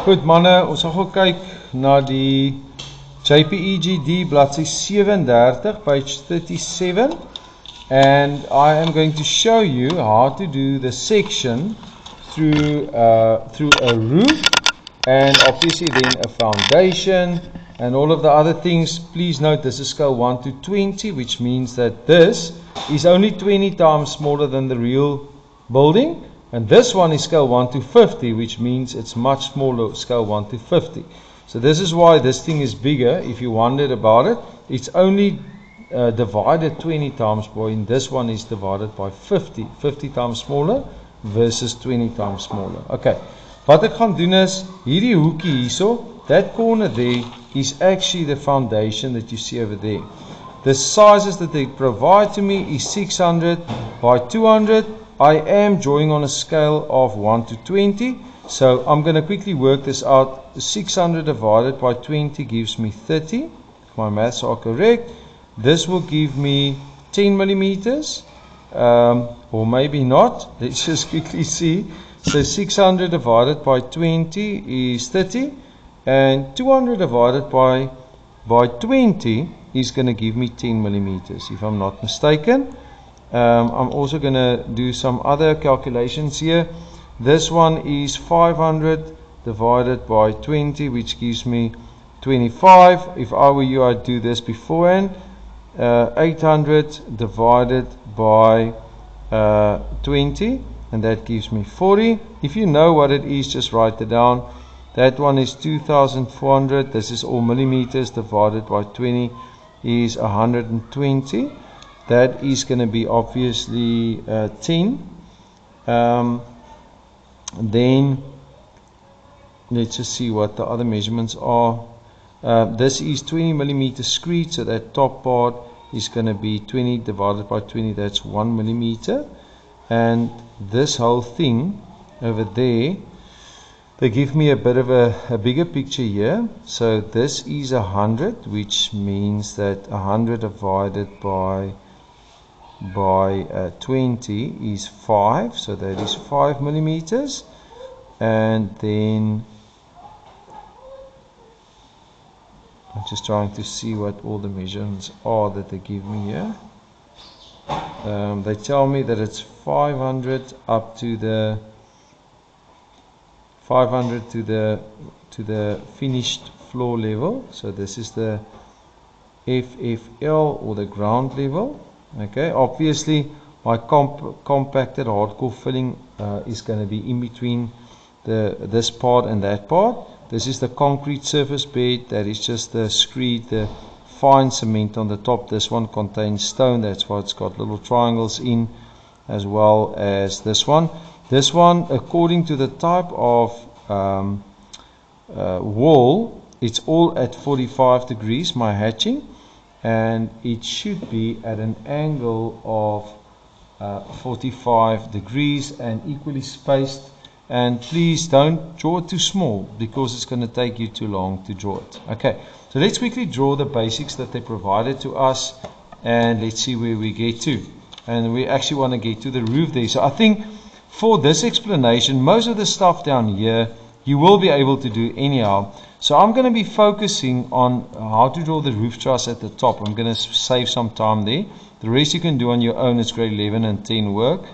Goed manne, ons gaan gou kyk na die JPEG-D bladsy 37, page 37, and I am going to show you how to do the section through a roof and obviously then a foundation and all of the other things. Please note this is scale 1 to 20, which means that this is only 20 times smaller than the real building. And this one is scale 1 to 50, which means it's much smaller, scale 1 to 50. So this is why this thing is bigger. If you wondered about it, it's only divided 20 times by, and this one is divided by 50. 50 times smaller versus 20 times smaller. Okay, wat ek gaan doen is, hierdie hoekie hierso, that corner there is actually the foundation that you see over there. The sizes that they provide to me is 600 by 200. I am drawing on a scale of 1 to 20, so I'm going to quickly work this out. 600 divided by 20 gives me 30, if my maths are correct. This will give me 10 millimeters, or maybe not. Let's just quickly see. So 600 divided by 20 is 30, and 200 divided by 20 is going to give me 10 millimeters, if I'm not mistaken. I'm also going to do some other calculations here. This one is 500 divided by 20, which gives me 25. If I were you, I'd do this beforehand. 800 divided by 20, and that gives me 40. If you know what it is, just write it down. That one is 2400. This is all millimeters, divided by 20 is 120. That is going to be obviously 10. Then let's just see what the other measurements are. This is 20 millimeter screed, so that top part is going to be 20 divided by 20, that's 1 millimeter. And this whole thing over there, they give me a bit of a bigger picture here. So this is 100, which means that 100 divided by 20 is 5, so that is 5 millimeters. And then I'm just trying to see what all the measurements are that they give me here. They tell me that it's 500 up to the 500 to the finished floor level. So this is the FFL, or the ground level. Okay, obviously my compacted hardcore filling is going to be in between this part and that part. This is the concrete surface bed, that is just the screed, the fine cement on the top. This one contains stone, that's why it's got little triangles in, as well as this one. This one, according to the type of wall, it's all at 45 degrees, my hatching. And it should be at an angle of 45 degrees and equally spaced. And please don't draw it too small, because it's going to take you too long to draw it. Okay, so let's quickly draw the basics that they provided to us, and let's see where we get to. And we actually want to get to the roof there. So I think for this explanation, most of the stuff down here you will be able to do anyhow. So I'm going to be focusing on how to draw the roof truss at the top. I'm going to save some time there. The rest you can do on your own. It's grade 11 and 10 work.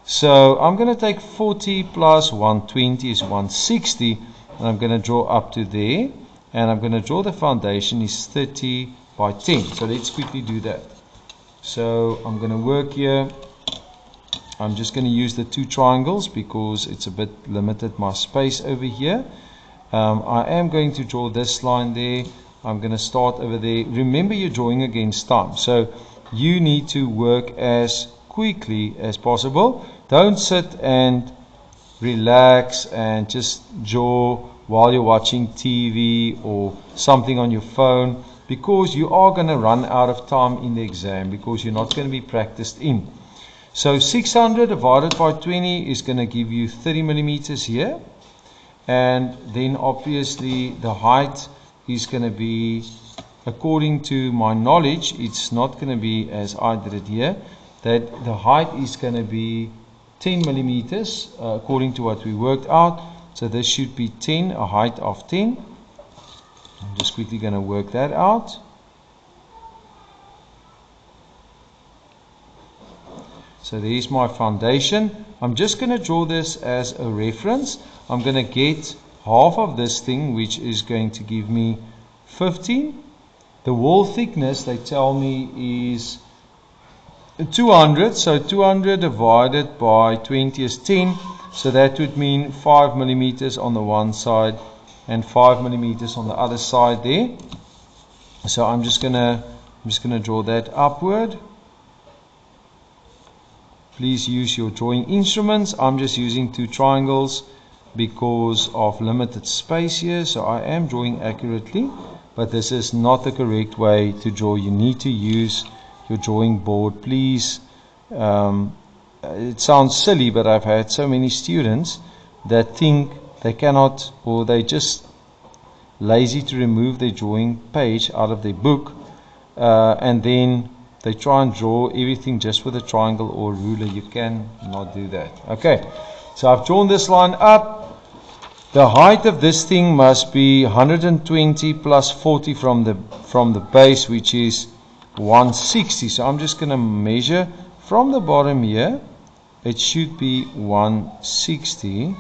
So I'm going to take 40 plus 120 is 160. And I'm going to draw up to there. And I'm going to draw the foundation is 30 by 10. So let's quickly do that. So I'm going to work here. I'm just going to use the two triangles because it's a bit limited my space over here. I am going to draw this line there. I'm going to start over there. Remember, you're drawing against time, so you need to work as quickly as possible. Don't sit and relax and just draw while you're watching TV or something on your phone, because you are going to run out of time in the exam, because you're not going to be practiced in. So 600 divided by 20 is going to give you 30 millimeters here. And then obviously the height is going to be, according to my knowledge, it's not going to be as I did it here, that the height is going to be 10 millimeters according to what we worked out. So this should be 10, a height of 10. I'm just quickly going to work that out. So there's my foundation. I'm just going to draw this as a reference. I'm going to get half of this thing, which is going to give me 15. The wall thickness, they tell me, is 200. So 200 divided by 20 is 10. So that would mean 5 millimeters on the one side and 5 millimeters on the other side there. So I'm just gonna draw that upward. Please use your drawing instruments. I'm just using 2 triangles because of limited space here. So I am drawing accurately, but this is not the correct way to draw. You need to use your drawing board, please. It sounds silly, but I've had so many students that think they cannot, or they just lazy to remove their drawing page out of their book, and then they try and draw everything just with a triangle or ruler. You cannot do that. Okay, so I've drawn this line up. The height of this thing must be 120 plus 40 from the base, which is 160. So I'm just going to measure from the bottom here. It should be 160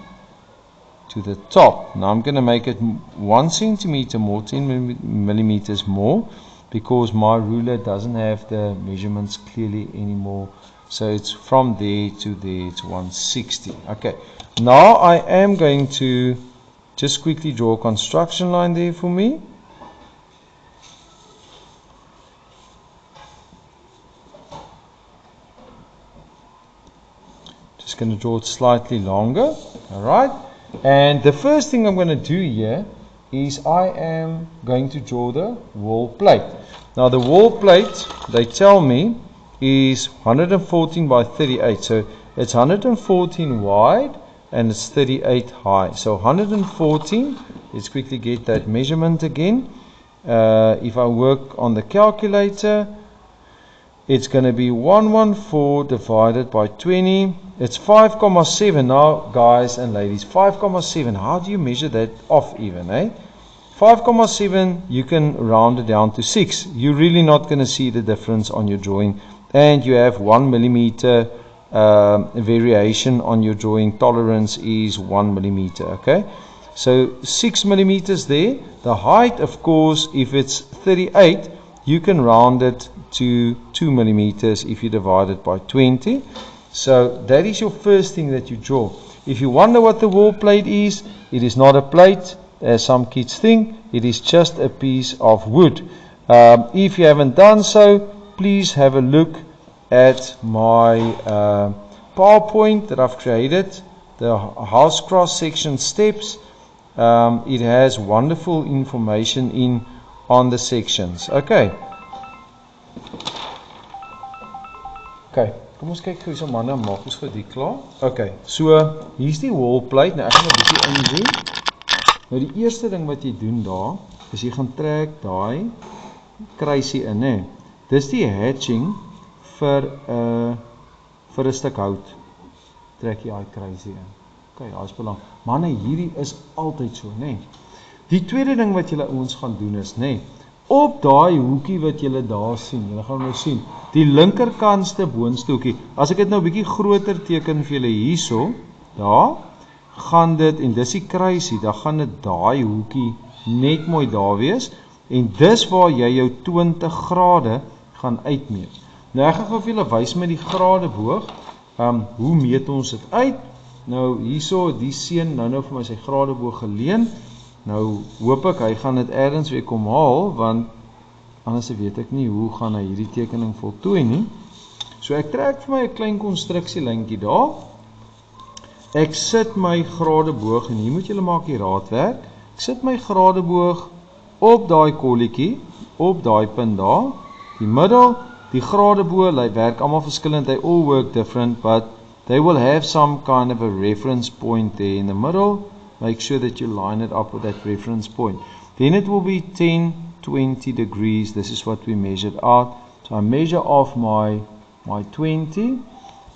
to the top. Now I'm going to make it 1 centimeter more, 10 millimeters more, because my ruler doesn't have the measurements clearly anymore. So it's from there to there, it's 160. Okay, now I am going to just quickly draw a construction line there for me. Just going to draw it slightly longer. Alright, and the first thing I'm going to do here is I am going to draw the wall plate. Now the wall plate, they tell me, is 114 by 38. So it's 114 wide and it's 38 high. So 114, let's quickly get that measurement again. If I work on the calculator, it's going to be 114 divided by 20. It's 5,7 now, guys and ladies. 5,7. How do you measure that off even, eh? 5,7, you can round it down to 6. You're really not going to see the difference on your drawing. And you have 1 millimeter variation on your drawing. Tolerance is 1 millimeter, okay? So 6 millimeters there. The height, of course, if it's 38, you can round it to 2 millimeters if you divide it by 20. So that is your first thing that you draw. If you wonder what the wall plate is, it is not a plate, as some kids think. It is just a piece of wood. If you haven't done so, please have a look at my PowerPoint that I've created, the house cross section steps. It has wonderful information on the sections. Okay, kom ons kyk gou so manne, maak ons gou die klaar. Okay, so hier's die wall plate. Nou ek gaan 'n bietjie inzoom. Nou die eerste ding wat jy doen daar, is jy gaan trek daai kruisie in, hè. Dis die hatching vir 'n stuk hout. Trek jy daai kruisie in. Okay, daai is belangrik. Manne, hierdie is altyd so, né. Die tweede ding wat julle ouens gaan doen is, né, op daai hoekie wat julle daar sien, julle gaan nou sien, die linkerkantste boonste hoekie. As ek dit nou 'n bietjie groter teken vir julle hierso, daar gaan dit, en dis die kruisie, dan gaan dit daai hoekie net mooi daar wees, en dis waar jy jou 20 grade gaan uitmeet. Nou ek gaan vir julle wys met die gradeboog, hoe meet ons dit uit? Nou hierso, die seun nou vir my sy gradeboog geleen. Nou hoop ek hy gaan dit ergens weer kom haal, want anders weet ek nie hoe gaan hy hierdie tekening voltooi nie. So ek trek vir my 'n klein konstruksielyntjie daar. Ek sit my gradeboog, en hier moet julle maak die raadwerk. Ek sit my gradeboog op daai kolletjie, op daai punt daar, die middel. Die gradeboog, hy werk almal verskillend, they all work different, but they will have some kind of a reference point there in the middle. Make sure that you line it up with that reference point. Then it will be 10, 20 degrees. This is what we measured out. So I measure off my 20.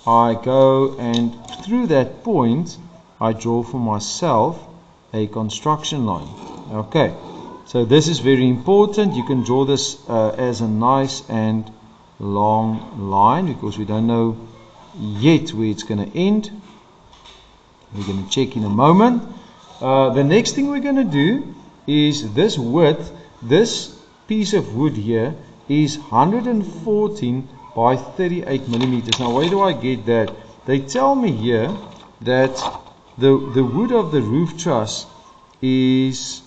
I go and through that point, I draw for myself a construction line. Okay, so this is very important. You can draw this as a nice and long line because we don't know yet where it's going to end. We're going to check in a moment. The next thing we're going to do is this width, this piece of wood here is 114 by 38 millimeters. Now where do I get that? They tell me here that the wood of the roof truss is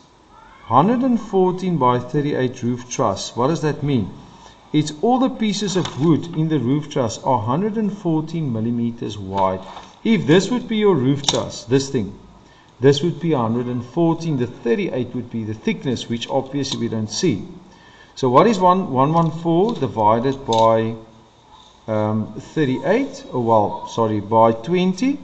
114 by 38 roof truss. What does that mean? It's all the pieces of wood in the roof truss are 114 millimeters wide. If this would be your roof truss, this thing, this would be 114. The 38 would be the thickness, which obviously we don't see. So what is 114 divided by 38? Oh, well, sorry, by 20.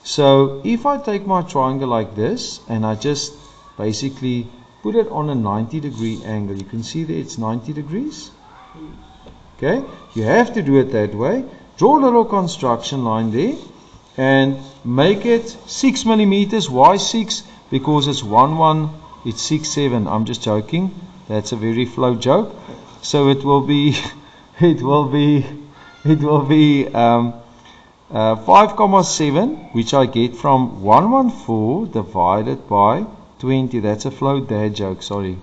So if I take my triangle like this and I just basically put it on a 90-degree angle, you can see there it's 90 degrees. Okay, you have to do it that way. Draw a little construction line there and make it 6 millimeters. Why 6? Because it's 6 7. I'm just joking. That's a very flow joke. So it will be 5,7, which I get from 114 divided by 20. That's a flow dad joke, sorry.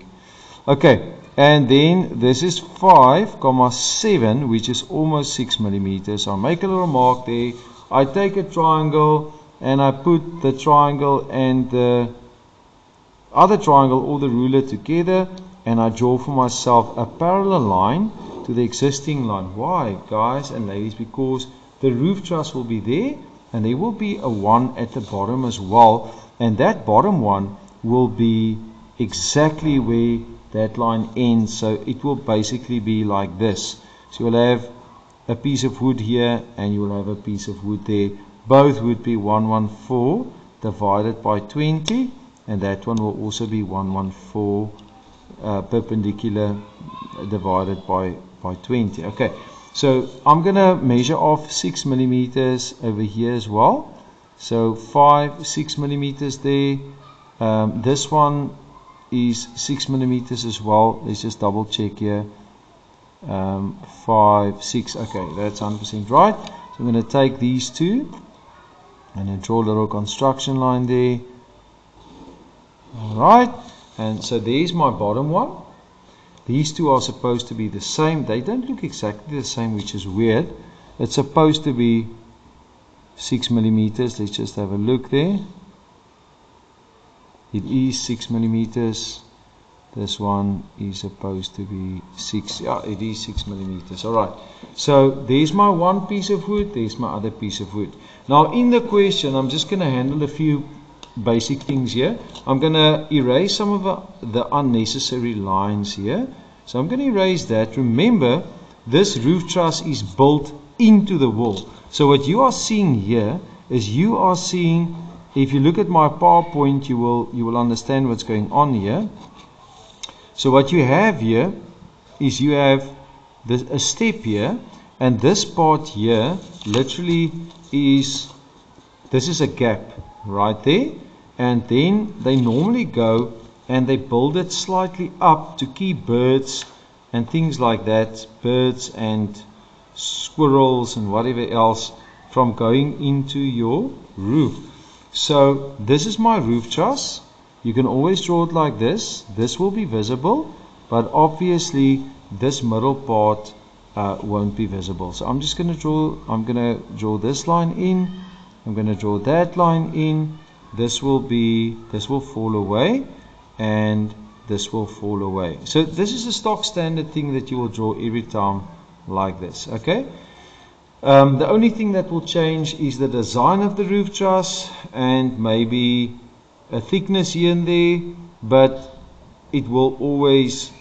Okay, and then this is 5,7, which is almost 6 millimeters. I'll make a little mark there. I take a triangle and I put the triangle and the other triangle or the ruler together, and I draw for myself a parallel line to the existing line. Why, guys and ladies? Because the roof truss will be there and there will be a 1 at the bottom as well, and that bottom one will be exactly where that line ends. So it will basically be like this. So you'll have a piece of wood here and you will have a piece of wood there. Both would be 114 divided by 20, and that one will also be 114 perpendicular divided by 20. Okay, so I'm gonna measure off 6 millimeters over here as well. So 6 millimeters there. This one is 6 millimeters as well. Let's just double check here. 5, 6. Okay, that's 100% right. So I'm going to take these two and then draw a little construction line there. Alright, and so there's my bottom one. These two are supposed to be the same. They don't look exactly the same, which is weird. It's supposed to be 6 millimeters. Let's just have a look there. It is 6 millimeters. This one is supposed to be 6. Yeah, it is 6 millimeters. Alright, so there's my one piece of wood, there's my other piece of wood. Now in the question, I'm just going to handle a few basic things here. I'm going to erase some of the unnecessary lines here. So I'm going to erase that. Remember, this roof truss is built into the wall. So what you are seeing here is you are seeing, if you look at my PowerPoint, you will understand what's going on here. So what you have here is you have a step here, and this part here literally is, this is a gap right there, and then they normally go and they build it slightly up to keep birds and things like that, birds and squirrels and whatever else from going into your roof. So this is my roof truss. You can always draw it like this. This will be visible, but obviously this middle part won't be visible. So I'm just going to draw this line in. I'm going to draw that line in. This will fall away, and this will fall away. So this is a stock standard thing that you will draw every time like this. Okay. The only thing that will change is the design of the roof truss and maybe a thickness here and there, but it will always,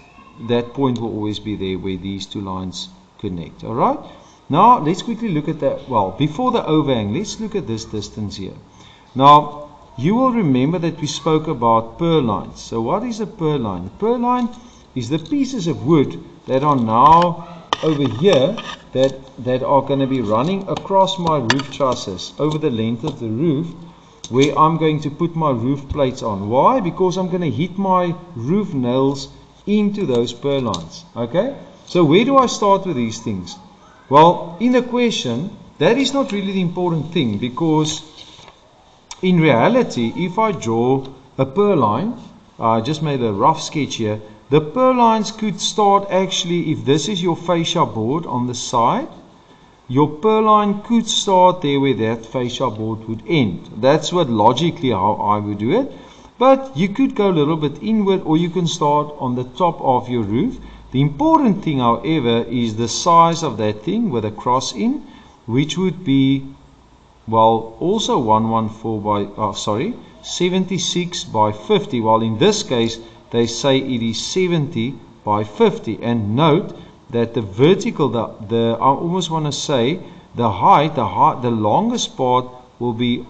that point will always be there where these two lines connect. Alright, now let's quickly look at that. Well, before the overhang, let's look at this distance here. Now you will remember that we spoke about purlines. So what is a purline? A purline is the pieces of wood that are now over here that are going to be running across my roof trusses over the length of the roof. where I'm going to put my roof plates on. Why? Because I'm going to hit my roof nails into those purlines. Okay, so where do I start with these things? Well, in the question, that is not really the important thing, because in reality, if I draw a purline, I just made a rough sketch here, the purlines could start actually, if this is your fascia board on the side, your purline could start there where that fascia board would end. That's what logically how I would do it. But you could go a little bit inward, or you can start on the top of your roof. The important thing, however, is the size of that thing with a cross in, which would be, well, also 76 by 50. Well, in this case, they say it is 70 by 50. And note that the vertical, I almost want to say the height, the longest part will be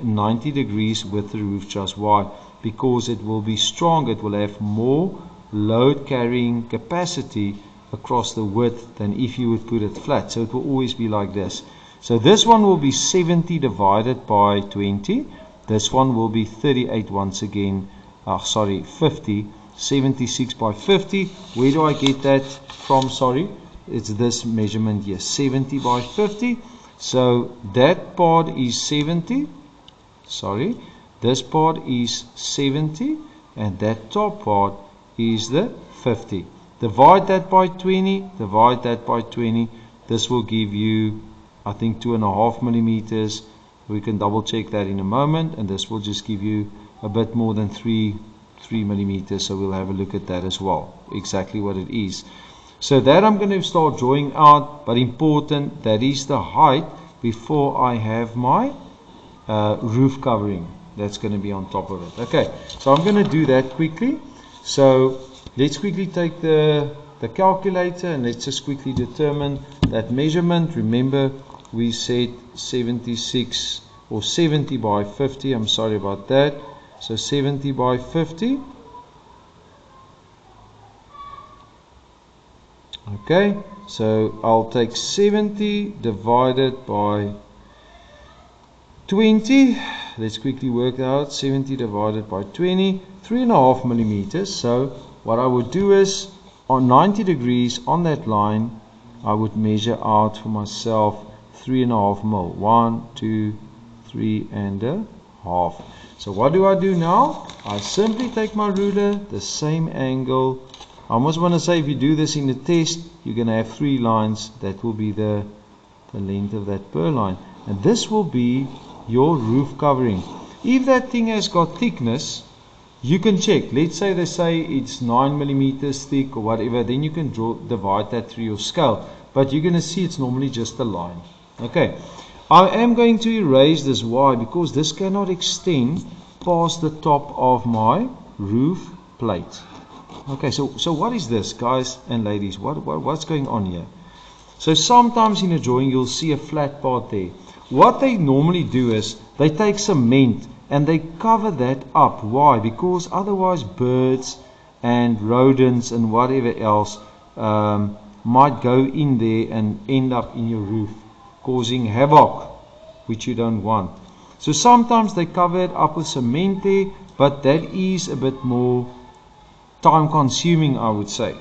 90 degrees with the roof truss. Why? Because it will be strong. It will have more load carrying capacity across the width than if you would put it flat. So it will always be like this. So this one will be 70 divided by 20. This one will be 38 once again. 50. 76 by 50. Where do I get that from? Sorry, it's this measurement here, 70 by 50. So that part is 70. Sorry, this part is 70, and that top part is the 50. Divide that by 20. Divide that by 20. This will give you, I think, 2.5 millimeters. We can double check that in a moment, and this will just give you a bit more than 3 millimeters. So we'll have a look at that as well, exactly what it is. So that I'm going to start drawing out, but important, that is the height before I have my roof covering that's going to be on top of it. Okay, so I'm going to do that quickly. So let's quickly take the calculator, and let's just quickly determine that measurement. Remember, we said 76 or 70 by 50. I'm sorry about that. So 70 by 50. Okay, so I'll take 70 divided by 20. Let's quickly work out. 70 divided by 20, 3.5 millimeters. So what I would do is, on 90 degrees on that line, I would measure out for myself 3.5 mil. 1, 2, 3.5. So what do I do now? I simply take my ruler, the same angle. I almost want to say, if you do this in the test, you're going to have 3 lines. That will be the length of that purline. And this will be your roof covering. If that thing has got thickness, you can check. Let's say they say it's 9 millimeters thick or whatever. Then you can divide that through your scale. But you're going to see it's normally just a line. Okay. I am going to erase this. Why? Because this cannot extend past the top of my roof plate. Okay, so what is this, guys and ladies? What's going on here? So sometimes in a drawing you'll see a flat part there. What they normally do is they take cement and they cover that up. Why? Because otherwise birds and rodents and whatever else might go in there and end up in your roof, causing havoc, which you don't want. So sometimes they cover it up with cement there, but that is a bit more time consuming, I would say.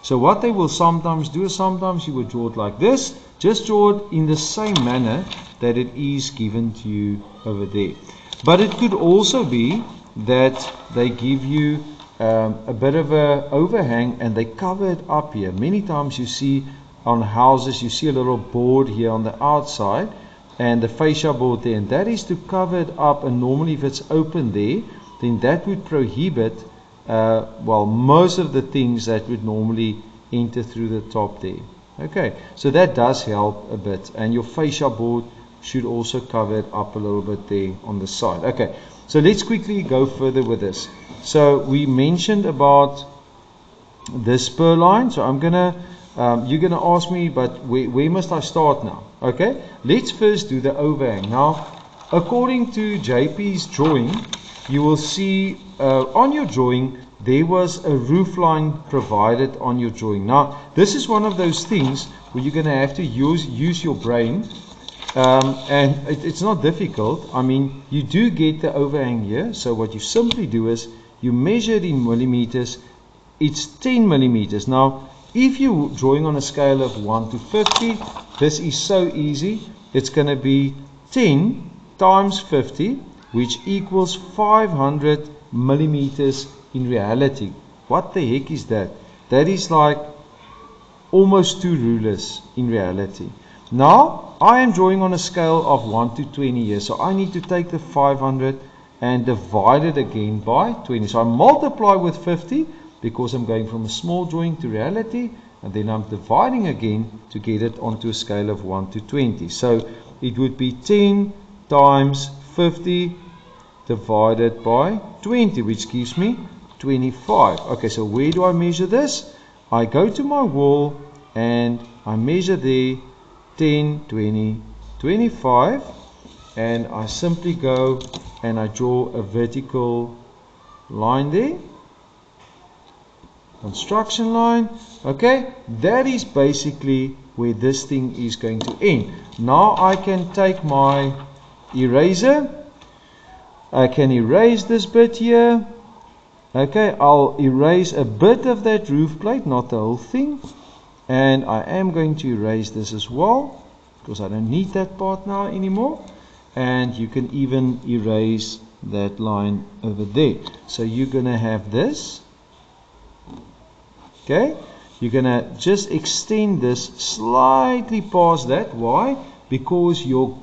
So what they will sometimes do is, sometimes you would draw it like this. Just draw it in the same manner that it is given to you over there. But it could also be that they give you a bit of a overhang and they cover it up here. Many times you see on houses, you see a little board here on the outside and the fascia board there, and that is to cover it up. And normally if it's open there, then that would prohibit most of the things that would normally enter through the top there. Okay, so that does help a bit, and your fascia board should also cover it up a little bit there on the side. Okay, so let's quickly go further with this. So we mentioned about this purline. So I'm gonna you're gonna ask me, but where must I start now? Okay, let's first do the overhang. Now, according to JP's drawing, you will see on your drawing there was a roof line provided on your drawing. Now, this is one of those things where you're going to have to use your brain And it's not difficult. I mean, you do get the overhang here. So what you simply do is you measure it in millimeters. It's 10 millimeters. Now, if you're drawing on a scale of 1 to 50, this is so easy. It's going to be 10 times 50, which equals 500 millimeters in reality. What the heck is that? That is like almost 2 rulers in reality. Now, I am drawing on a scale of 1 to 20 here. So I need to take the 500 and divide it again by 20. So I multiply with 50 because I'm going from a small drawing to reality. And then I'm dividing again to get it onto a scale of 1 to 20. So it would be 10 times 50 divided by 20, which gives me 25. Okay, so where do I measure this? I go to my wall and I measure there 10, 20, 25, and I simply go and I draw a vertical line there. Construction line. Okay, that is basically where this thing is going to end. Now I can take my eraser. I can erase this bit here. Okay, I'll erase a bit of that roof plate, not the whole thing. And I am going to erase this as well, because I don't need that part now anymore. And you can even erase that line over there. So you're going to have this. Okay, you're going to just extend this slightly past that. Why? Because your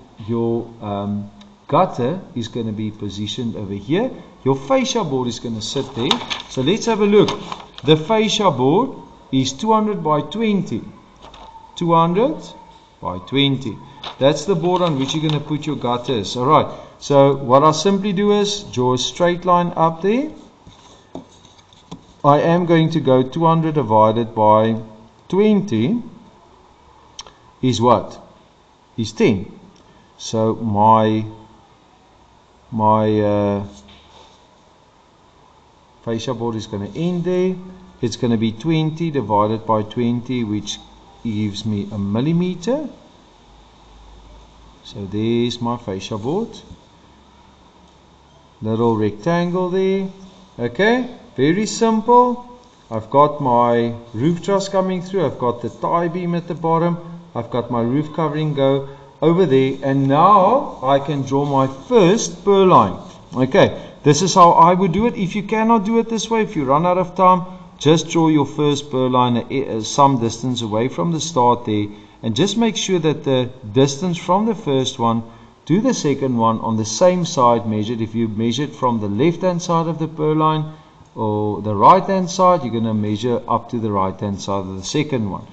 gutter is going to be positioned over here. Your fascia board is going to sit there. So let's have a look. The fascia board is 200 by 20. 200 by 20. That's the board on which you're going to put your gutters. Alright, so what I'll simply do is draw a straight line up there. I am going to go 200 divided by 20 is what? Is 10. So my fascia board is going to end there. It's going to be 20 divided by 20, which gives me a millimeter. So there's my fascia board. Little rectangle there. Okay, very simple. I've got my roof truss coming through. I've got the tie beam at the bottom. I've got my roof covering go over there. And now I can draw my first purline. Okay, this is how I would do it. If you cannot do it this way, if you run out of time, just draw your first purline some distance away from the start there. And just make sure that the distance from the first one to the second one on the same side measured. If you measured from the left hand side of the purline or the right hand side, you're going to measure up to the right hand side of the second one.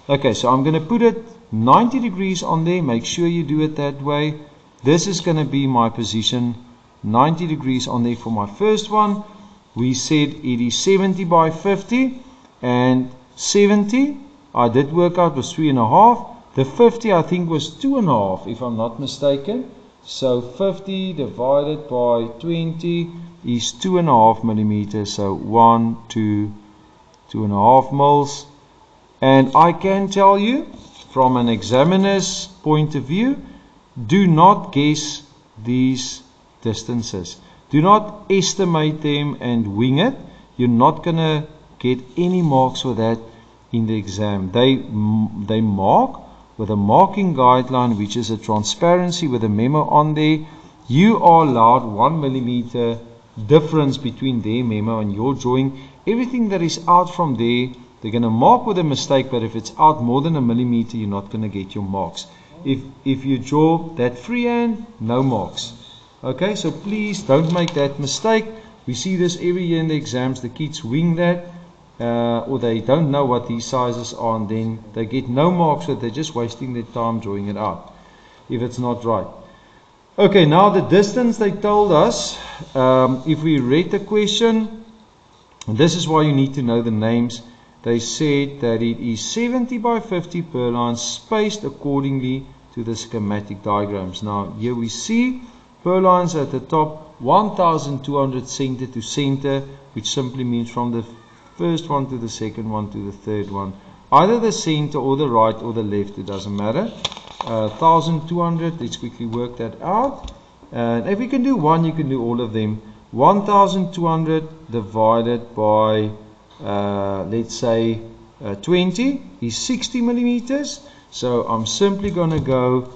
Okay, so I'm going to put it 90 degrees on there. Make sure you do it that way. This is going to be my position, 90 degrees on there for my first one. We said it is 70 by 50, and 70 I did work out was 3.5. The 50 I think was 2.5 if I'm not mistaken. So 50 divided by 20 is 2.5 millimeters. So 1, 2, 2.5 mils. And I can tell you from an examiner's point of view, do not guess these distances. Do not estimate them and wing it. You're not going to get any marks for that in the exam. They mark with a marking guideline, which is a transparency with a memo on there. You are allowed 1 millimeter difference between their memo and your drawing. Everything that is out from there, they're going to mark with a mistake, but if it's out more than a millimeter, you're not going to get your marks. If you draw that freehand, no marks. Okay, so please don't make that mistake. We see this every year in the exams. The kids wing that, or they don't know what these sizes are, and then they get no marks, so they're just wasting their time drawing it out if it's not right. Okay, now the distance they told us, if we read the question, this is why you need to know the names. They said that it is 70 by 50 purlines spaced accordingly to the schematic diagrams. Now here we see purlines at the top 1200 center to center, which simply means from the first one to the second one to the third one. Either the center or the right or the left, it doesn't matter. 1,200. Let's quickly work that out. And if you can do one, you can do all of them. 1,200 divided by, let's say, 20 is 60 millimeters. So I'm simply going to go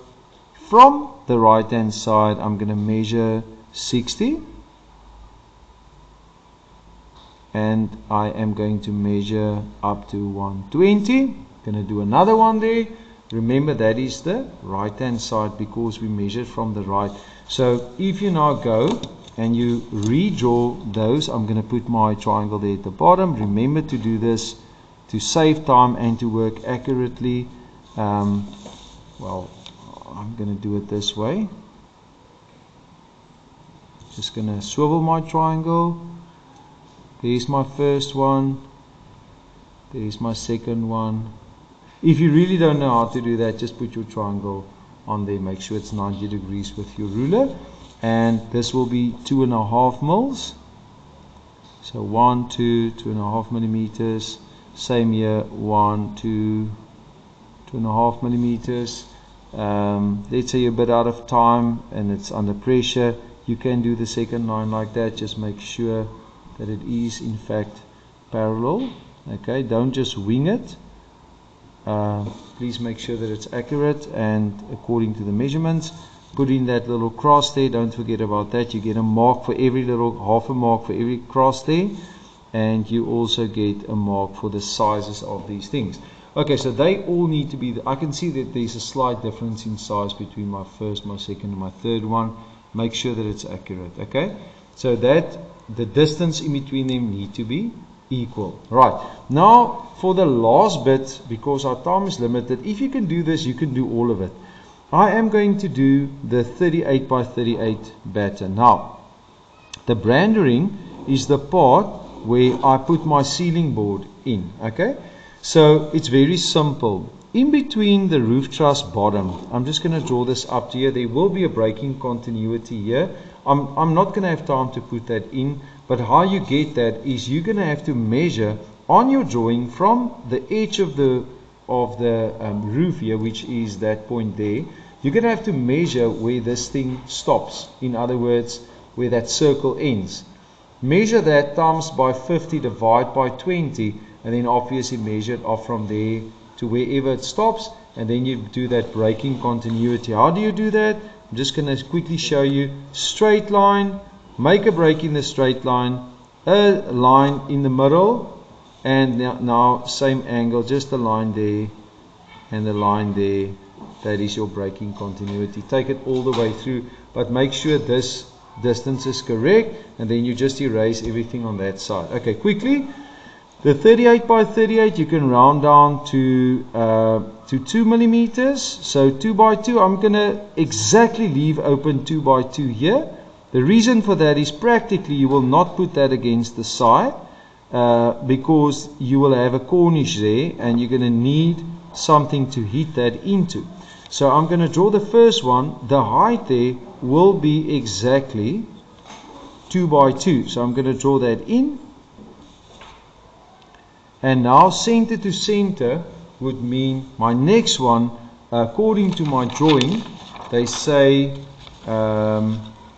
from the right hand side. I'm going to measure 60. And I am going to measure up to 120. Going to do another one there. Remember, that is the right hand side because we measured from the right. So if you now go and you redraw those, I'm going to put my triangle there at the bottom. Remember to do this to save time and to work accurately. Well, I'm going to do it this way. Just going to swivel my triangle. There's my first one. There's my second one. If you really don't know how to do that, just put your triangle on there. Make sure it's 90 degrees with your ruler. And this will be 2.5 mils. So 1, 2, 2.5 millimeters. Same here, 1, 2, 2.5 millimeters. Let's say you're a bit out of time and it's under pressure. You can do the second line like that. Just make sure that it is in fact parallel. Okay, don't just wing it. Please make sure that it's accurate and according to the measurements. Put in that little cross there. Don't forget about that. You get a mark for every little, half a mark for every cross there, and you also get a mark for the sizes of these things. Okay, so they all need to be, I can see that there's a slight difference in size between my first, my second and my third one. Make sure that it's accurate. Okay, so that the distance in between them need to be equal. Right, now for the last bit, because our time is limited, if you can do this, you can do all of it. I am going to do the 38 by 38 batter. Now, the brandering is the part where I put my ceiling board in. Okay, so it's very simple. In between the roof truss bottom, I'm just going to draw this up to here. There will be a breaking continuity here. I'm not going to have time to put that in, but how you get that is you're going to have to measure on your drawing from the edge of the roof here, which is that point there. You're going to have to measure where this thing stops. In other words, where that circle ends. Measure that times by 50, divide by 20, and then obviously measure it off from there to wherever it stops, and then you do that breaking continuity. How do you do that? I'm just going to quickly show you. Straight line, make a break in the straight line, a line in the middle, and now same angle, just a line there and the line there. That is your breaking continuity. Take it all the way through, but make sure this distance is correct, and then you just erase everything on that side. Okay, quickly, the 38 by 38 you can round down to 2 millimeters. So 2 by 2, I'm going to exactly leave open 2 by 2 here. The reason for that is practically you will not put that against the side because you will have a cornice there and you're going to need something to hit that into. So I'm going to draw the first one. The height there will be exactly 2 by 2. So I'm going to draw that in. And now center to center would mean my next one, according to my drawing, they say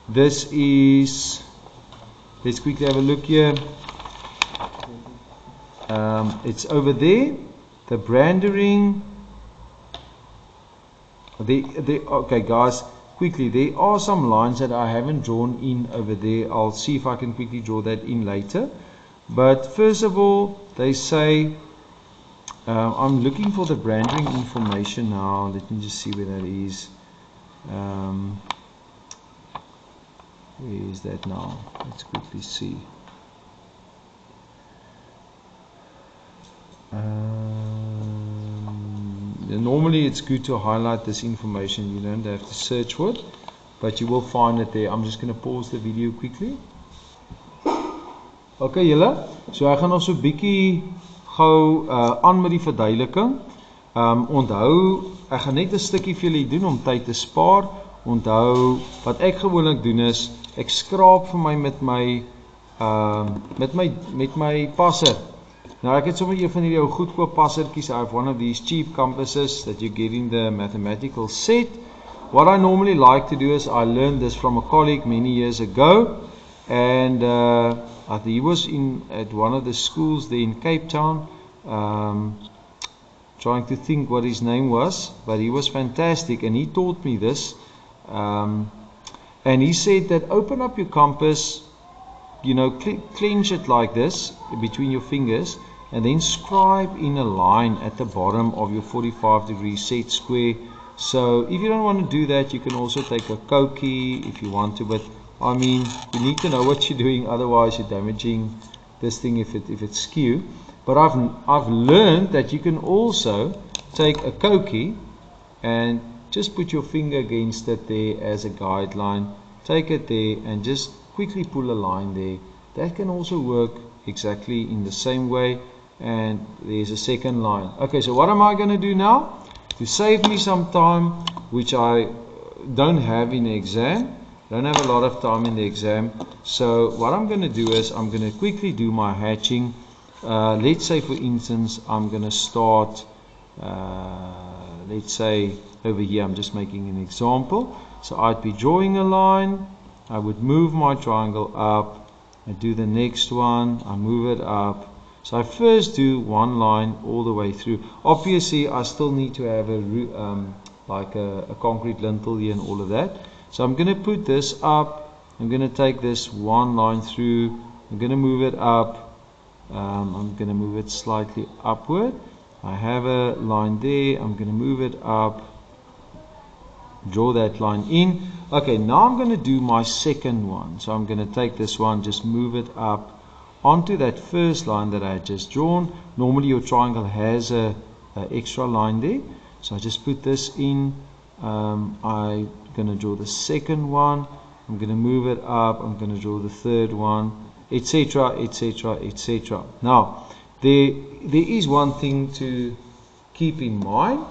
this is, let's quickly have a look here. It's over there, the brandering. Okay guys, quickly, there are some lines that I haven't drawn in over there. I'll see if I can quickly draw that in later. But first of all, they say, I'm looking for the branding information now. Let me just see where that is. Where is that now? Let's quickly see. Normally it's good to highlight this information. You don't have to search for it, but you will find it there. I'm just going to pause the video quickly. Okay julle, so ek gaan nog so bietjie gou aan met die verduideliking. Onthou, ek gaan net 'n stukkie vir julle doen om tyd te spaar. Onthou, wat ek gewoonlik doen is, ek skraap vir my met my passer. Nou ek het sommer een van hierdie ou goedkoop passertjies. I have one of these cheap compasses that you get in the mathematical set. What I normally like to do is I learned this from a colleague many years ago, and he was at one of the schools there in Cape Town, trying to think what his name was, but he was fantastic and he taught me this, and he said that open up your compass, you know, clench it like this between your fingers, and then scribe in a line at the bottom of your 45-degree set square. So if you don't want to do that, you can also take a Koki if you want to, but I mean, you need to know what you're doing, otherwise you're damaging this thing if it's skew. But I've learned that you can also take a Koki and just put your finger against it there as a guideline, take it there and just quickly pull a line there. That can also work exactly in the same way, and there's a second line. Okay, so what am I going to do now? To save me some time, which I don't have in the exam, don't have a lot of time in the exam, so what I'm going to do is I'm going to quickly do my hatching. Let's say for instance I'm going to start, let's say over here, I'm just making an example. So I'd be drawing a line, I would move my triangle up, I do the next one, I move it up. So I first do one line all the way through. Obviously I still need to have like a concrete lintel here and all of that. So I'm going to put this up, I'm going to take this one line through, I'm going to move it up, I'm going to move it slightly upward. I have a line there, I'm going to move it up, draw that line in. Okay, now I'm going to do my second one. So I'm going to take this one, just move it up onto that first line that I had just drawn. Normally your triangle has a extra line there, so I just put this in. I'm going to draw the second one, I'm going to move it up, I'm going to draw the third one, etc, etc, etc. Now there is one thing to keep in mind,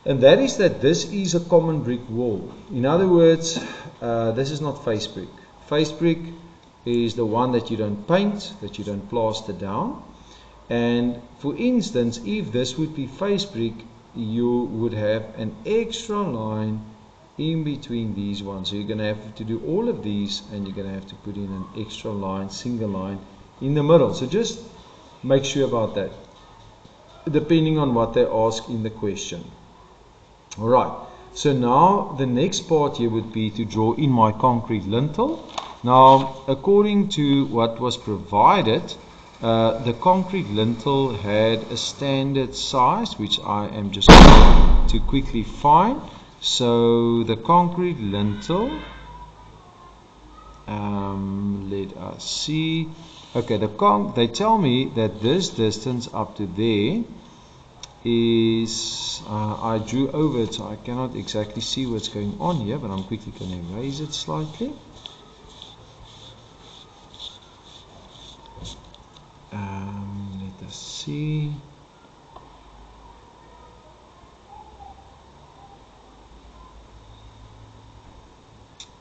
and that is that this is a common brick wall. In other words, this is not face brick. Face brick is the one that you don't paint, that you don't plaster down. And for instance, if this would be face brick, you would have an extra line in between these ones. So you're going to have to do all of these, and you're going to have to put in an extra line, single line in the middle. So just make sure about that, depending on what they ask in the question. Alright, so now the next part here would be to draw in my concrete lintel. Now, according to what was provided, the concrete lintel had a standard size, which I am just going to quickly find. So the concrete lintel, let us see. Okay, they tell me that this distance up to there is, I drew over it, so I cannot exactly see what's going on here, but I'm quickly going to erase it slightly. Let us see.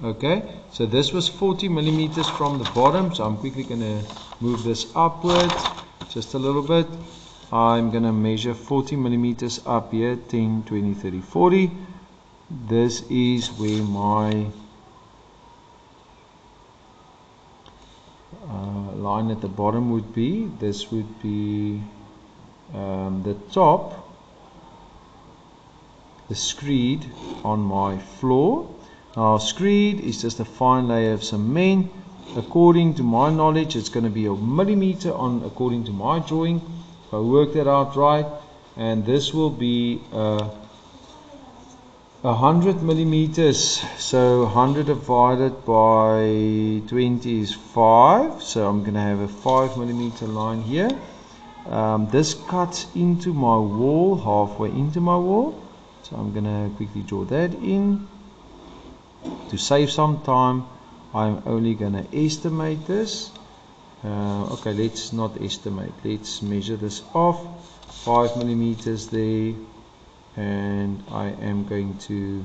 Okay, so this was 40 millimeters from the bottom, so I'm quickly going to move this upward just a little bit. I'm going to measure 40 millimeters up here, 10, 20, 30, 40. This is where my line at the bottom would be. This would be the top, the screed on my floor. Now screed is just a fine layer of cement. According to my knowledge, it's going to be a millimeter on, according to my drawing, if I work that out right, and this will be 100 millimeters. So 100 divided by 20 is 5, so I'm going to have a 5 millimeter line here. This cuts into my wall, halfway into my wall, so I'm going to quickly draw that in. To save some time, I'm only going to estimate this. Okay, let's not estimate, let's measure this off. 5 millimeters there, and I am going to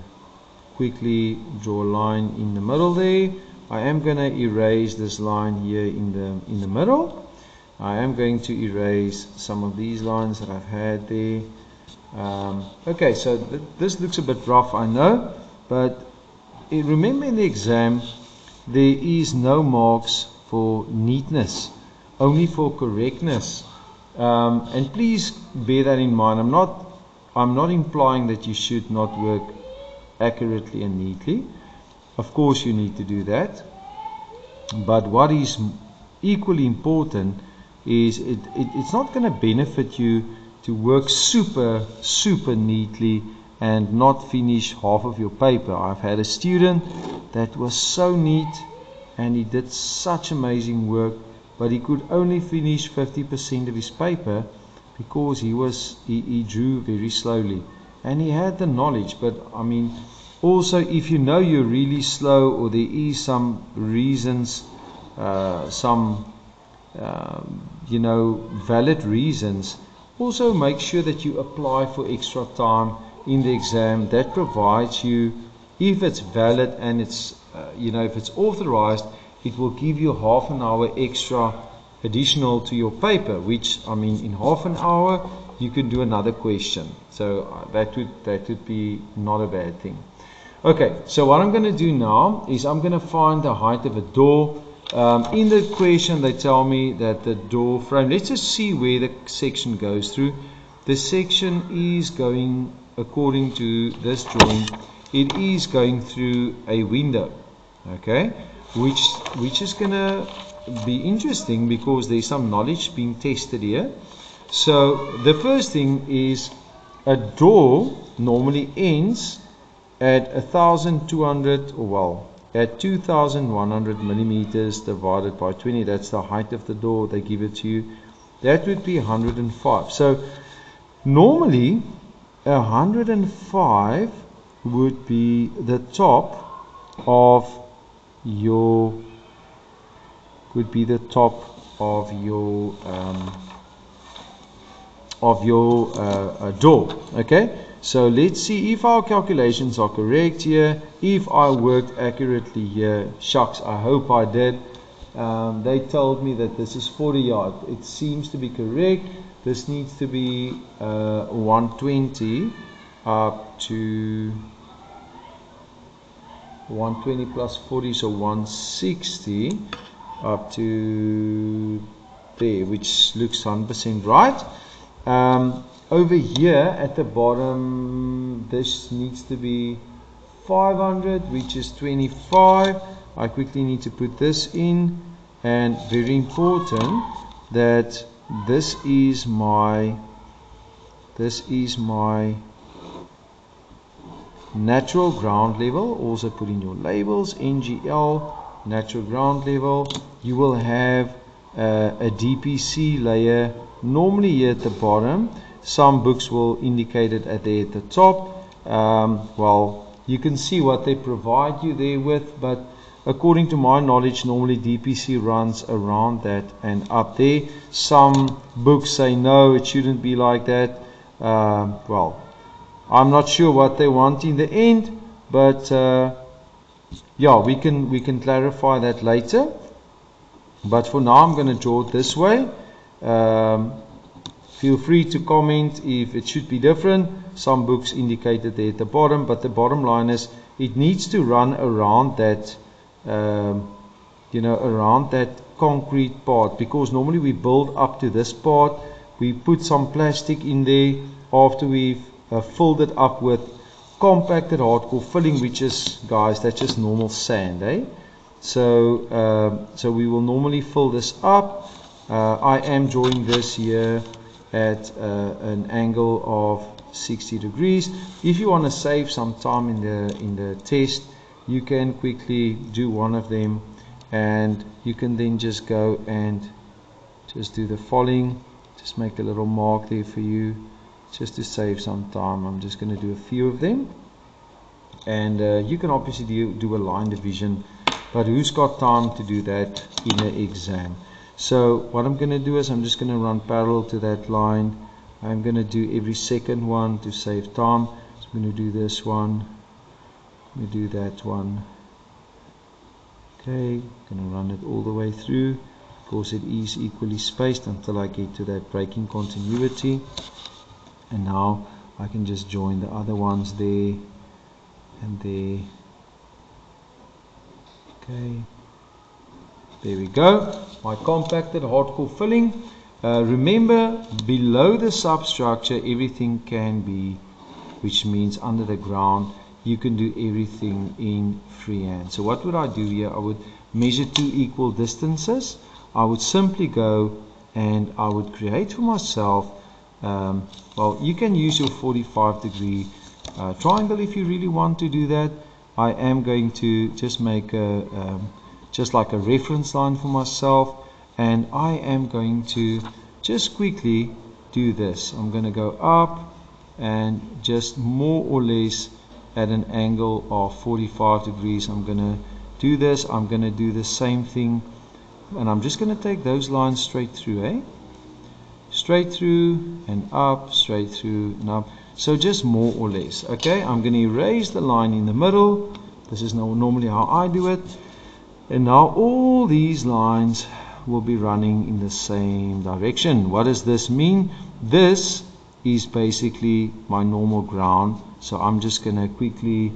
quickly draw a line in the middle there. I am going to erase this line here in the middle. I am going to erase some of these lines that I've had there. Okay, so this looks a bit rough, I know, but remember in the exam there is no marks for neatness, only for correctness. And please bear that in mind. I'm not implying that you should not work accurately and neatly. Of course you need to do that. But what is equally important is it's not going to benefit you to work super neatly and not finish half of your paper. I've had a student that was so neat and he did such amazing work, but he could only finish 50% of his paper because he drew very slowly, and he had the knowledge. But I mean, also if you know you're really slow or there is some reasons, you know, valid reasons, also make sure that you apply for extra time in the exam. That provides you, if it's valid and it's you know, if it's authorized, it will give you half an hour extra additional to your paper, which, I mean, in half an hour you can do another question. So that would be not a bad thing. Okay, so what I'm going to do now is I'm going to find the height of a door. In the question they tell me that the door frame, let's just see where the section goes through. The section is going, according to this drawing, it is going through a window, okay, which is going to be interesting because there's some knowledge being tested here. So the first thing is a door normally ends at 1,200, or well, at 2,100 millimeters divided by 20. That's the height of the door. They give it to you. That would be 105. So normally 105 would be the top of your door. Okay, so let's see if our calculations are correct here, if I worked accurately here. Shucks, I hope I did. They told me that this is 40 yards. It seems to be correct. This needs to be 120 up to 120 plus 40, so 160 up to there, which looks 100% right. Over here at the bottom, this needs to be 500, which is 25. I quickly need to put this in, and very important that this is my natural ground level. Also put in your labels, NGL, natural ground level. You will have a DPC layer normally here at the bottom. Some books will indicate it at the top. Well, you can see what they provide you there with, but according to my knowledge, normally DPC runs around that and up there. Some books say no, it shouldn't be like that. Well, I'm not sure what they want in the end, but yeah, we can clarify that later. But for now, I'm going to draw it this way. Feel free to comment if it should be different. Some books indicate it there at the bottom, but the bottom line is it needs to run around that, you know, around that concrete part, because normally we build up to this part. We put some plastic in there after we've filled it up with compacted hardcore filling, which is, guys, that's just normal sand, eh? So we will normally fill this up. I am drawing this here at an angle of 60 degrees. If you want to save some time in the test, you can quickly do one of them, and you can then just go and just do the following. Just make a little mark there for you, just to save some time. I'm just going to do a few of them, and you can obviously do a line division, but who's got time to do that in an exam? So what I'm going to do is I'm just going to run parallel to that line. I'm going to do every second one to save time. So I'm going to do this one, I'm going to do that one. Okay, I'm going to run it all the way through. because it is equally spaced until I get to that breaking continuity. And now I can just join the other ones there and there. Okay, there we go, my compacted hardcore filling. Remember, below the substructure everything can be, which means under the ground you can do everything in freehand. So what would I do here? I would measure two equal distances. I would simply go and I would create for myself, well, you can use your 45-degree triangle if you really want to do that. I am going to just make a just like a reference line for myself, and I am going to just quickly do this. I'm going to go up and just more or less at an angle of 45 degrees. I'm going to do this. I'm going to do the same thing, and I'm just going to take those lines straight through, straight through and up, straight through and up. So just more or less. Okay, I'm going to erase the line in the middle. This is normally how I do it. And now all these lines will be running in the same direction. What does this mean? This is basically my normal ground. So I'm just going to quickly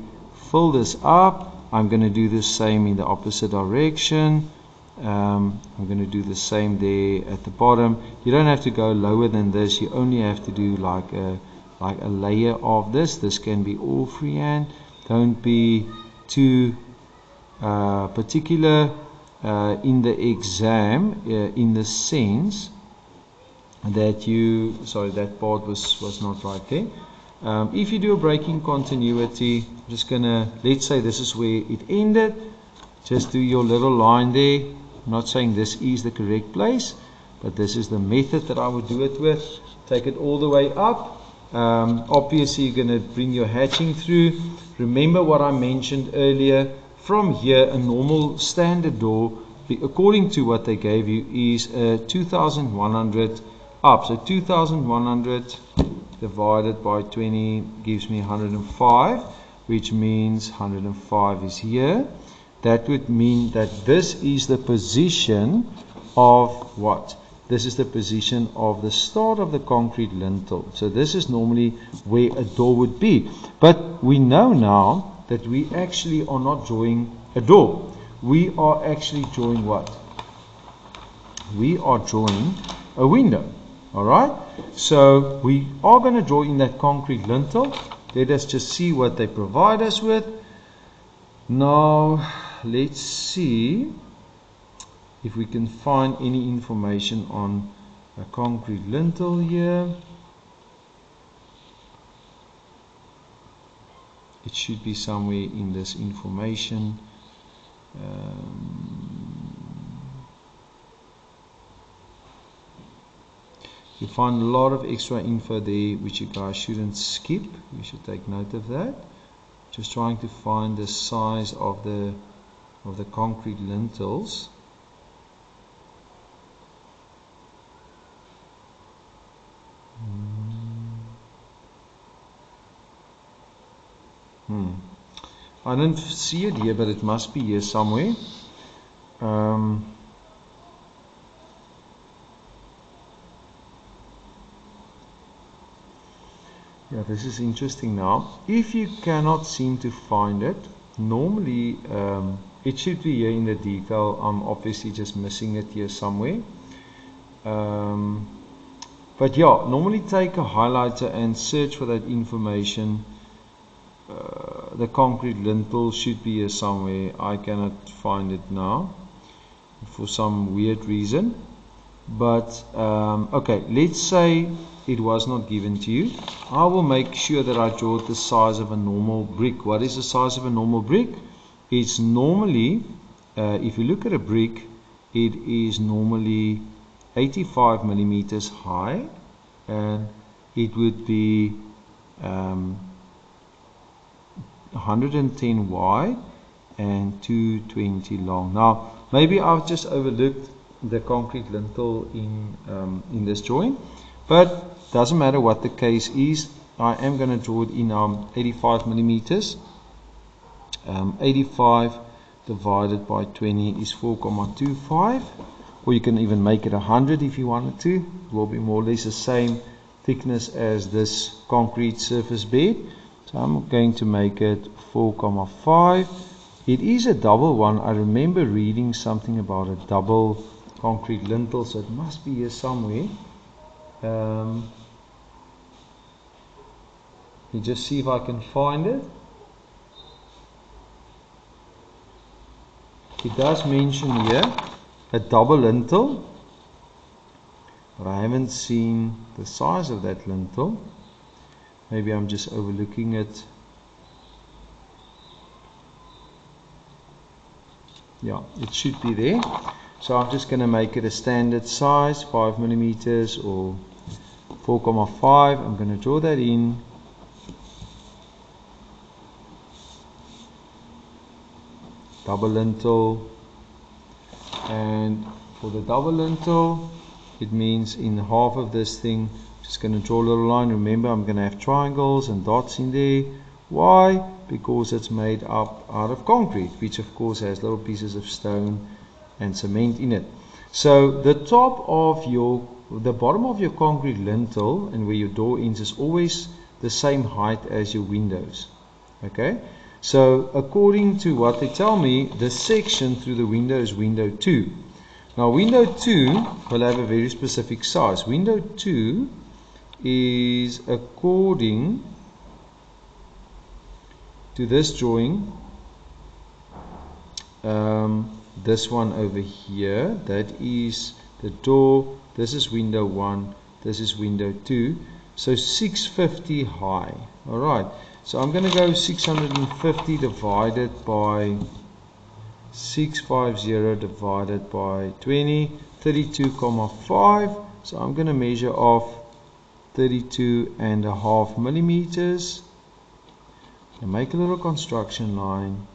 fill this up. I'm going to do the same in the opposite direction. I'm going to do the same there at the bottom. You don't have to go lower than this. You only have to do like a layer of this. This can be all freehand. Don't be too particular in the exam, in the sense that you, sorry, that part was not right there. If you do a breaking continuity, I'm just gonna, let's say this is where it ended, just do your little line there. I'm not saying this is the correct place, but this is the method that I would do it with. Take it all the way up. Obviously you're going to bring your hatching through. Remember what I mentioned earlier. From here, a normal standard door, according to what they gave you, is 2,100 up. So 2,100 divided by 20 gives me 105, which means 105 is here. That would mean that this is the position of what? This is the position of the start of the concrete lintel. So this is normally where a door would be. But we know now that we actually are not drawing a door. We are actually drawing what? We are drawing a window. Alright? So we are going to draw in that concrete lintel. Let us just see what they provide us with. Now, let's see if we can find any information on a concrete lintel here. It should be somewhere in this information. You find a lot of extra info there which you guys shouldn't skip. You should take note of that. Just trying to find the size of the concrete lintels. I don't see it here, but it must be here somewhere. Yeah, this is interesting now. If you cannot seem to find it, normally it should be here in the detail. I'm obviously just missing it here somewhere. But yeah, normally take a highlighter and search for that information. The concrete lintel should be here somewhere. I cannot find it now for some weird reason. But okay, let's say it was not given to you. I will make sure that I draw the size of a normal brick. What is the size of a normal brick? It's normally, if you look at a brick, it is normally 85 millimeters high, and it would be 110 wide and 220 long. Now, maybe I've just overlooked the concrete lintel in this drawing, but doesn't matter what the case is. I am going to draw it in 85 millimeters. 85 divided by 20 is 4,25, or you can even make it 100 if you wanted to. It will be more or less the same thickness as this concrete surface bed. So I'm going to make it 4,5. It is a double one. I remember reading something about a double concrete lintel, so it must be here somewhere. Let me just see if I can find it. It does mention here a double lintel, but I haven't seen the size of that lintel. Maybe I'm just overlooking it. Yeah, it should be there. So I'm just going to make it a standard size, 5 millimeters or 4,5. I'm going to draw that in. Double lintel, and for the double lintel it means in half of this thing, just going to draw a little line. Remember, I'm going to have triangles and dots in there. Why? Because it's made up out of concrete, which of course has little pieces of stone and cement in it. So the bottom of your concrete lintel and where your door ends is always the same height as your windows. Okay, so according to what they tell me, the section through the window is window 2. Now window 2 will have a very specific size. Window 2 is, according to this drawing, this one over here, that is the door. This is window 1, this is window 2, so 650 high. Alright, so I'm going to go 650 divided by 650 divided by 20, 32,5. So I'm going to measure off 32.5 millimeters and make a little construction line.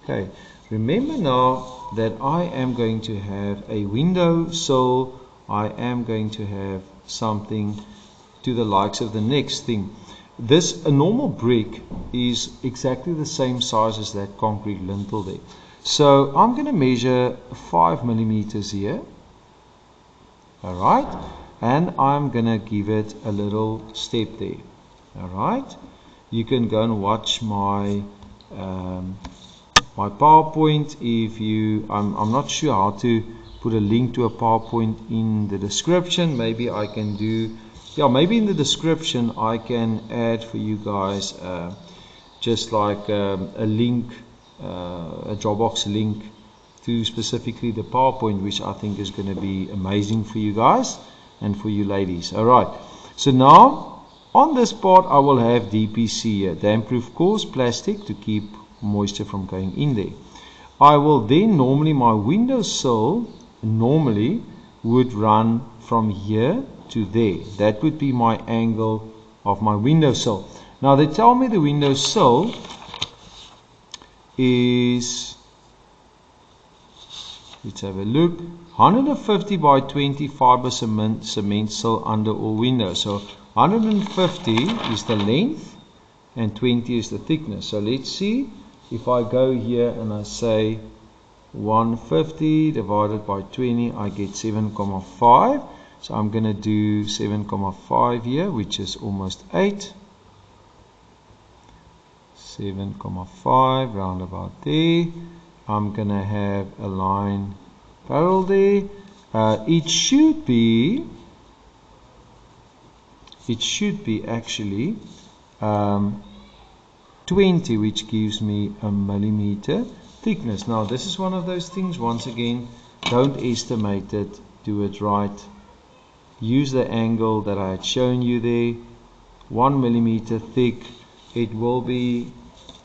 Okay, remember now that I am going to have a window sill. I am going to have something to the likes of the next thing. A normal brick is exactly the same size as that concrete lintel there. So I'm going to measure 5 millimeters here. Alright, and I'm going to give it a little step there. Alright, you can go and watch my my PowerPoint if you, I'm not sure how to put a link to a PowerPoint in the description. Maybe I can do, maybe in the description I can add for you guys just like a link, a Dropbox link to specifically the PowerPoint, which I think is going to be amazing for you guys and for you ladies. Alright, so now on this part I will have DPC here, damp proof course plastic, to keep moisture from going in there. I will then, normally my windowsill normally would run from here to there. That would be my angle of my windowsill. Now they tell me the windowsill is, let's have a look, 150 by 20 fiber cement sill under all windows. So 150 is the length and 20 is the thickness. So let's see if I go here and I say 150 divided by 20, I get 7,5. So I'm going to do 7,5 here, which is almost 8. 7,5 round about there. I'm going to have a line parallel there. It should be actually 20, which gives me a millimeter thickness. Now this is one of those things, once again, don't estimate it, do it right. Use the angle that I had shown you there. 1 millimeter thick. It will be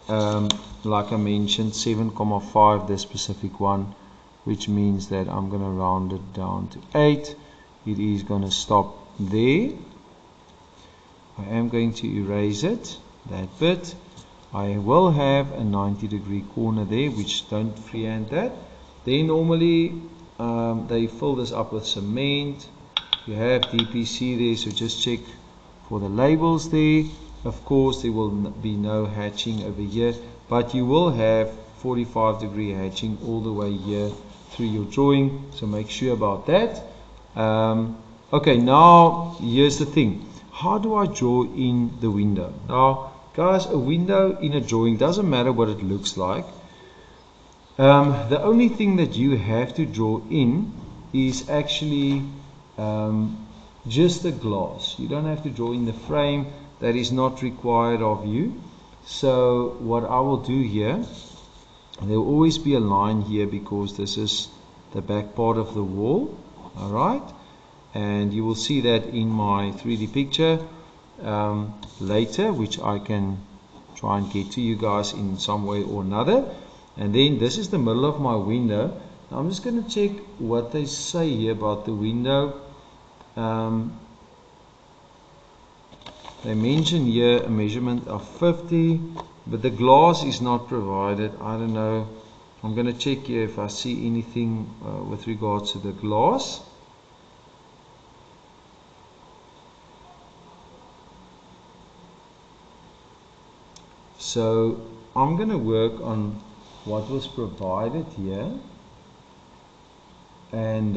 like I mentioned 7,5, this specific one, which means that I'm going to round it down to 8. It is going to stop there. I am going to erase it, that bit. I will have a 90-degree corner there, which don't freehand that. Then normally they fill this up with cement. You have DPC there, so just check for the labels there. Of course there will be no hatching over here, but you will have 45-degree hatching all the way here through your drawing, so make sure about that. Okay, now here's the thing. How do I draw in the window? Now guys, a window in a drawing doesn't matter what it looks like. The only thing that you have to draw in is actually just the glass. You don't have to draw in the frame. That is not required of you. So what I will do here, there will always be a line here because this is the back part of the wall. Alright, and you will see that in my 3D picture later, which I can try and get to you guys in some way or another. And then this is the middle of my window. Now I'm just going to check what they say here about the window. They mention here a measurement of 50, but the glass is not provided. I don't know. I'm going to check here if I see anything with regards to the glass. So I'm going to work on what was provided here, and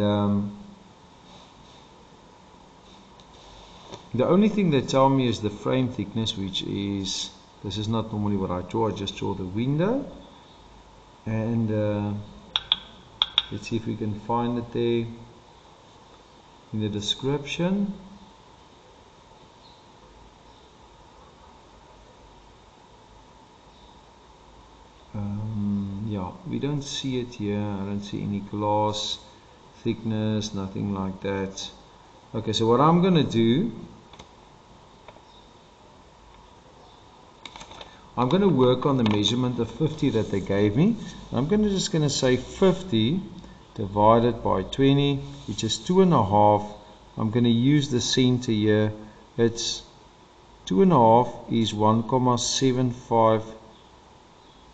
the only thing they tell me is the frame thickness, which is, this is not normally what I draw. I just draw the window, and let's see if we can find it there in the description. Yeah, we don't see it here. I don't see any glass thickness, nothing like that. Okay, so what I'm going to do, I'm going to work on the measurement of 50 that they gave me. I'm just going to say 50 divided by 20, which is 2.5. I'm going to use the center here. It's 2.5 is 1,75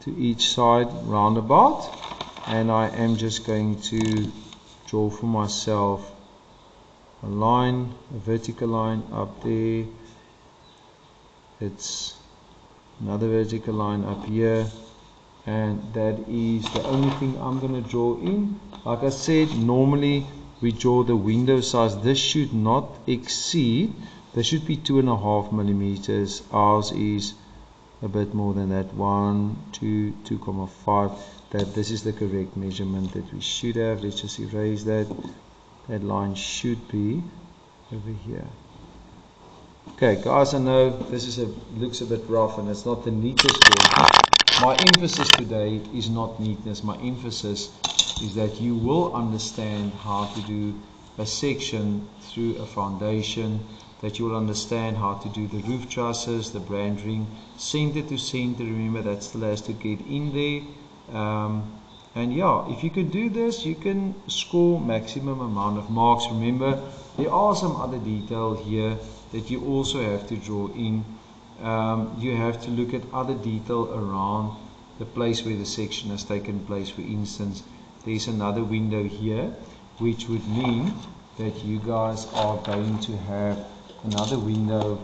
to each side roundabout, and I am just going to draw for myself a line, a vertical line up there. It's another vertical line up here, and that is the only thing I'm going to draw in. Like I said, normally we draw the window size. This should not exceed, there should be 2.5 millimeters. Ours is a bit more than that, 2,5. That this is the correct measurement that we should have. Let's just erase that. That line should be over here. Okay guys, I know this is looks a bit rough and it's not the neatest drawing. My emphasis today is not neatness. My emphasis is that you will understand how to do a section through a foundation, that you will understand how to do the roof trusses, the brand ring, center to center. Remember, that still has to get in there. And yeah, if you could do this, you can score maximum amount of marks. Remember, there are some other detail here that you also have to draw in. You have to look at other detail around the place where the section has taken place. For instance, there's another window here, which would mean that you guys are going to have another window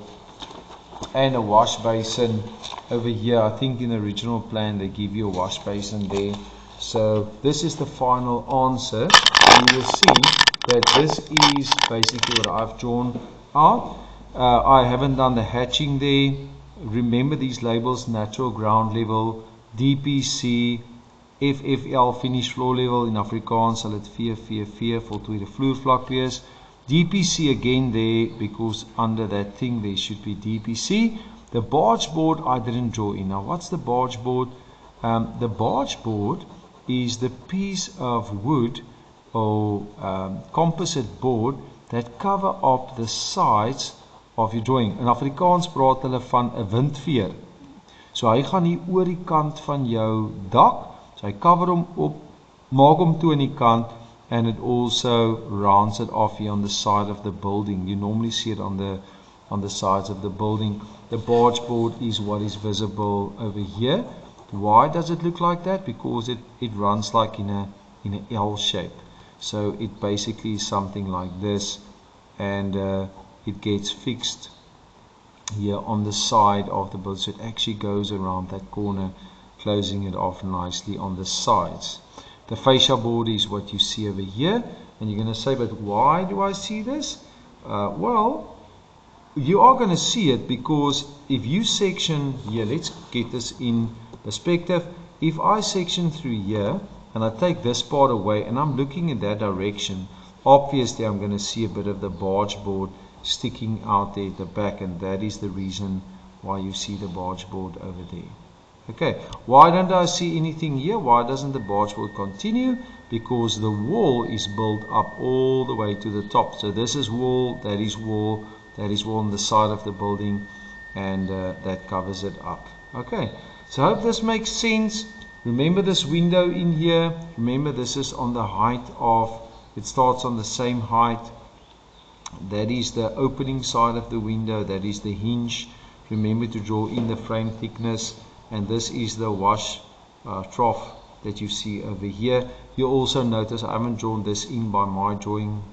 and a wash basin over here. I think in the original plan they give you a wash basin there. So this is the final answer, and you will see that this is basically what I've drawn out. I haven't done the hatching there. Remember these labels: natural ground level, DPC, FFL finished floor level. In Afrikaans sal dit VVV voltooide vloervlak wees. DPC again there because under that thing there should be DPC. The barge board I didn't draw in. Now what's the barge board? The barge board is the piece of wood or composite board that cover up the sides of your drawing. In Afrikaans praat hulle van 'n windveer. So hy gaan hier oor die kant van jou dak. So hy cover hom op, maak hom toe aan die kant, and it also rounds it off here on the side of the building. You normally see it on the sides of the building. The barge board is what is visible over here. Why does it look like that? Because it runs like in a L shape. So it basically is something like this, and it gets fixed here on the side of the building. So it actually goes around that corner, closing it off nicely on the sides. The fascia board is what you see over here. And you're going to say, but why do I see this? Well, you are going to see it because if you section here, let's get this in perspective. If I section through here and I take this part away and I'm looking in that direction, obviously I'm going to see a bit of the barge board sticking out there at the back, and that is the reason why you see the barge board over there. Okay, why don't I see anything here? Why doesn't the barge board continue? Because the wall is built up all the way to the top. So this is wall, that is wall, that is wall on the side of the building, and that covers it up. Okay, so I hope this makes sense. Remember this window in here. Remember this is on the height of, it starts on the same height. That is the opening side of the window. That is the hinge. Remember to draw in the frame thickness. And this is the wash trough that you see over here. You'll also notice I haven't drawn this in by my drawing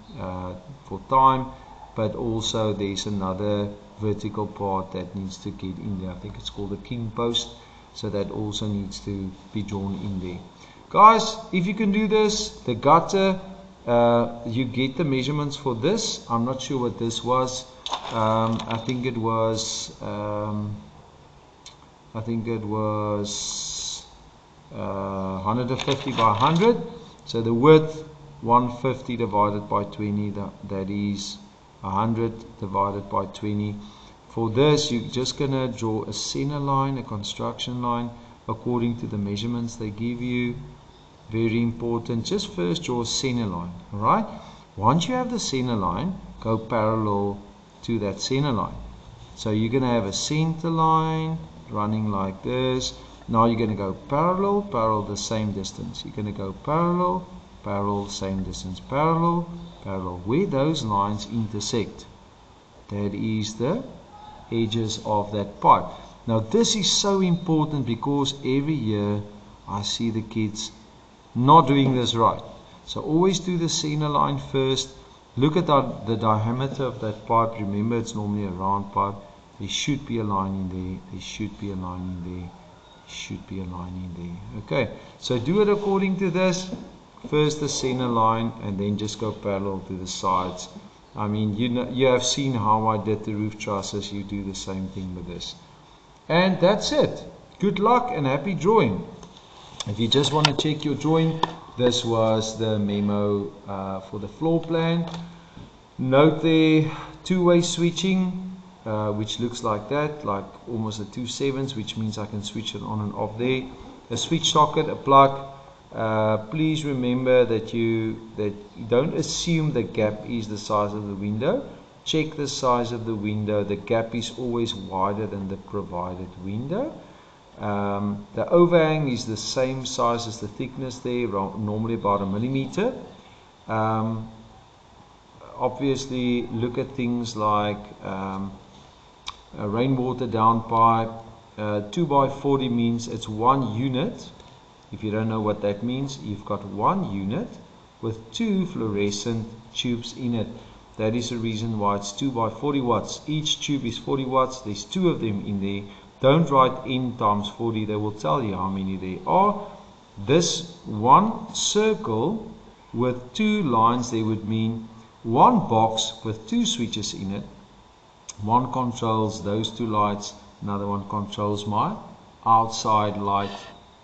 for time, but also there's another vertical part that needs to get in there. I think it's called a king post, so that also needs to be drawn in there. Guys, if you can do this, the gutter, you get the measurements for this. I'm not sure what this was. I think it was 150 by 100. So the width 150 divided by 20, that is 100 divided by 20. For this, you're just going to draw a center line, a construction line, according to the measurements they give you. Very important. Just first draw a center line. Alright? Once you have the center line, go parallel to that center line. So you're going to have a center line running like this. Now you're going to go parallel, parallel, the same distance. You're going to go parallel, parallel, same distance, parallel, parallel. Where those lines intersect, that is the edges of that pipe. Now this is so important because every year I see the kids not doing this right. So always do the center line first. Look at the diameter of that pipe. Remember, it's normally a round pipe. There should be a line in there. There should be a line in there. Should be a line in there. Okay, so do it according to this. First the center line, and then just go parallel to the sides. I mean, you have seen how I did the roof trusses. You do the same thing with this. And that's it. Good luck and happy drawing. If you just want to check your drawing, this was the memo for the floor plan. Note there, two-way switching, which looks like that, like almost a 2/7, which means I can switch it on and off there. A switch socket, a plug. Please remember that you don't assume the gap is the size of the window. Check the size of the window. The gap is always wider than the provided window. The overhang is the same size as the thickness there, normally about 1 millimeter. Obviously, look at things like a rainwater downpipe. 2x40 means it's 1 unit. If you don't know what that means, you've got 1 unit with 2 fluorescent tubes in it. That is the reason why it's 2x40 watts. Each tube is 40 watts. There's 2 of them in there. Don't write N times 40. They will tell you how many there are. This one circle with 2 lines, they would mean 1 box with 2 switches in it. One controls those 2 lights. Another one controls my outside light,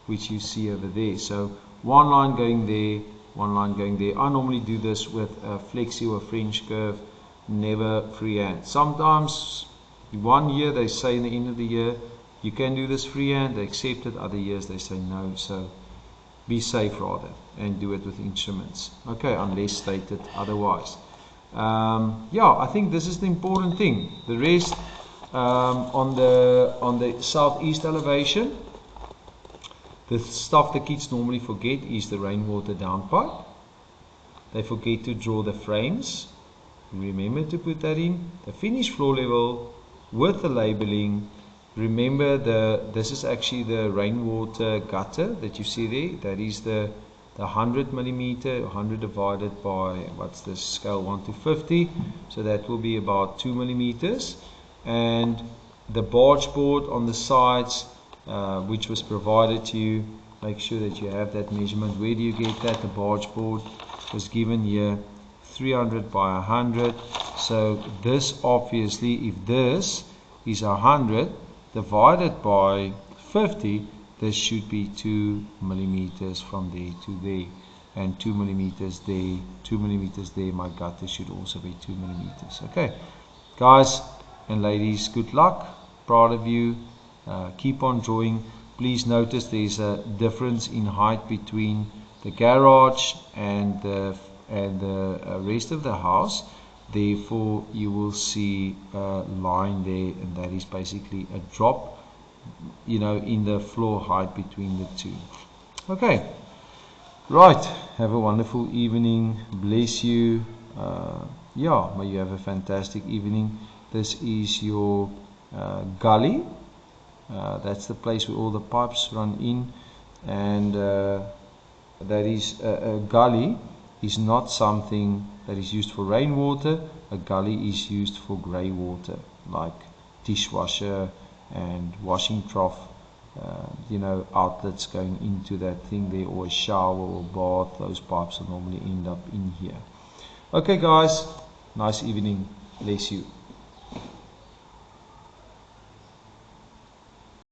which you see over there. So 1 line going there, 1 line going there. I normally do this with a flexi or a French curve, never freehand. Sometimes 1 year they say in the end of the year you can do this freehand, they accept it. Other years they say no. So be safe rather and do it with instruments. Okay, unless stated otherwise. Yeah, I think this is the important thing. The rest on the southeast elevation, the stuff the kids normally forget is the rainwater downpipe. They forget to draw the frames. Remember to put that in. The finished floor level with the labeling. Remember this is actually the rainwater gutter that you see there. That is the 100 millimeter, 100 divided by, what's the scale, 1 to 50. So that will be about 2 millimeters. And the barge board on the sides, which was provided to you, make sure that you have that measurement. Where do you get that? The barge board was given here 300 by 100. So this, obviously, if this is 100 divided by 50, this should be 2 millimeters from there to there, and 2 millimeters there, 2 millimeters there. My gutter should also be 2 millimeters. Okay, guys and ladies, good luck. Proud of you. Keep on drawing. Please notice there's a difference in height between the garage and the rest of the house. Therefore, you will see a line there, and that is basically a drop, in the floor height between the two. Okay, right. Have a wonderful evening. Bless you. Yeah, may you have a fantastic evening. This is your gully. That's the place where all the pipes run in, and that is a gully is not something that is used for rainwater. A gully is used for grey water, like dishwasher and washing trough, outlets going into that thing there, or a shower or bath. Those pipes will normally end up in here. Okay guys, nice evening. Bless you.